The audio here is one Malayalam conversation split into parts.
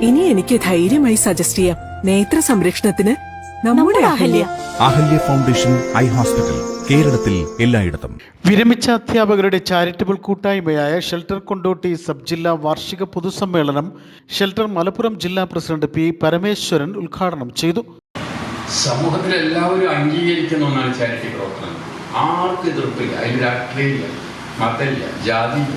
ഇനി എനിക്ക് ധൈര്യമായി സജസ്റ്റ് ചെയ്യാം. നേത്ര സംരക്ഷണത്തിന് നമ്മുടെ Ahalya. Ahalya foundation eye hospital, കേരളത്തിൽ എല്ലായിടത്തും. വിരമിച്ച അധ്യാപകരുടെ ചാരിറ്റബിൾ കൂട്ടായ്മയായ ഷെൽട്ടർ കൊണ്ടോട്ടി സബ് ജില്ലാ വാർഷിക പൊതുസമ്മേളനം ഷെൽട്ടർ മലപ്പുറം ജില്ലാ പ്രസിഡന്റ് പി പരമേശ്വരൻ ഉദ്ഘാടനം ചെയ്തു. സമൂഹത്തിൽ എല്ലാവരും അംഗീകരിക്കുന്ന ഒന്നാണ് ചാരിറ്റി പ്രവർത്തനം. ആർക്കും എതിർപ്പില്ല. അതിൽ രാഷ്ട്രീയമില്ല, മതമില്ല, ജാതിയില്ല.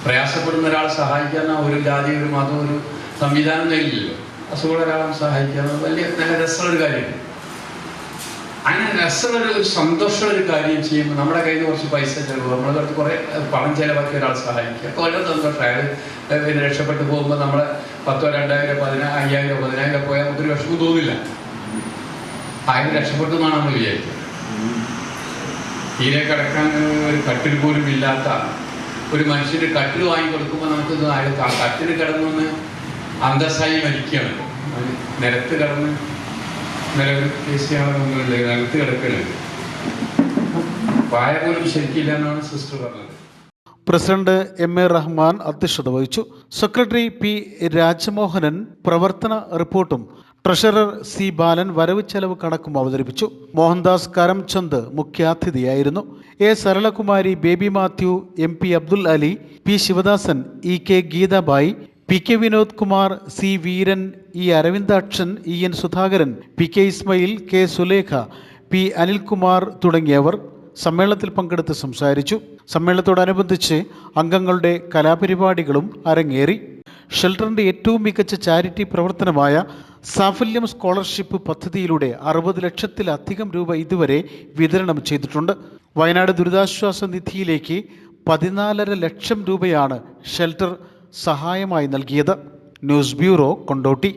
പ്രയാസപ്പെടുന്ന ഒരാളെ സഹായിക്കാൻ ഒരു ജാതി, ഒരു മതം, ഒരു സംവിധാനം ഇല്ലല്ലോ. അസുഖമുള്ള ഒരാളെ സഹായിക്കാൻ വലിയ നല്ല രസമുള്ളൊരു കാര്യമാണ്. അങ്ങനെ രസമുള്ളൊരു സന്തോഷമുള്ളൊരു കാര്യം ചെയ്യുമ്പോൾ നമ്മുടെ കയ്യിൽ നിന്ന് കുറച്ച് പൈസ ചിലവ്, നമ്മളെ കുറച്ച് കുറേ പണം ചിലവാക്കി ഒരാളെ സഹായിക്കുക, അപ്പോൾ വളരെ സന്തോഷമായത്. പിന്നെ രക്ഷപ്പെട്ടു പോകുമ്പോൾ നമ്മളെ 10,000, 2,000, 5,000, 10,000 പോയാൽ നമുക്കൊരു വിഷമം തോന്നില്ല. ആരും രക്ഷപ്പെട്ടു എന്നാണ് നമ്മൾ വിചാരിക്കുന്നത്. തീരെ കിടക്കാൻ ഒരു കട്ടിൽ പോലും ഇല്ലാത്ത ഒരു മനുഷ്യന് കട്ടിൽ വാങ്ങി കൊടുക്കുമ്പോൾ നമുക്ക് കട്ടിൽ കിടന്നൊന്ന് അന്തസ്സായി മരിക്കുകയാണ്. നിലത്ത് കിടന്ന് നിലത്ത് കിടക്കുന്നുണ്ട്. പായ പോലും ശരിക്കില്ല എന്നാണ് സിസ്റ്റർ പറഞ്ഞത്. President MA. റഹ്മാൻ അധ്യക്ഷത വഹിച്ചു. സെക്രട്ടറി പി രാജമോഹനൻ പ്രവർത്തന റിപ്പോർട്ടും ട്രഷറർ സി ബാലൻ വരവ് ചെലവ് കണക്കും അവതരിപ്പിച്ചു. മോഹൻദാസ് കരംചന്ദ് മുഖ്യാതിഥിയായിരുന്നു. A Saralakumari, Baby Mathew, M P Abdul Ali, P Sivadasan, E K Geethabai, P K Vinod Kumar, C Veeran, E Aravindakshan, E N Sudhakaran, P K Ismail, K Sulekha, P Anilkumar തുടങ്ങിയവർ സമ്മേളനത്തിൽ പങ്കെടുത്ത് സംസാരിച്ചു. സമ്മേളനത്തോടനുബന്ധിച്ച് അംഗങ്ങളുടെ കലാപരിപാടികളും അരങ്ങേറി. ഷെൽട്ടറിന്റെ ഏറ്റവും മികച്ച ചാരിറ്റി പ്രവർത്തനമായ സാഫല്യം സ്കോളർഷിപ്പ് പദ്ധതിയിലൂടെ 60 ലക്ഷത്തിലധികം രൂപ ഇതുവരെ വിതരണം ചെയ്തിട്ടുണ്ട്. വയനാട് ദുരിതാശ്വാസ നിധിയിലേക്ക് 14.5 ലക്ഷം രൂപയാണ് ഷെൽട്ടർ സഹായമായി നൽകിയത്. News bureau, Kondotty.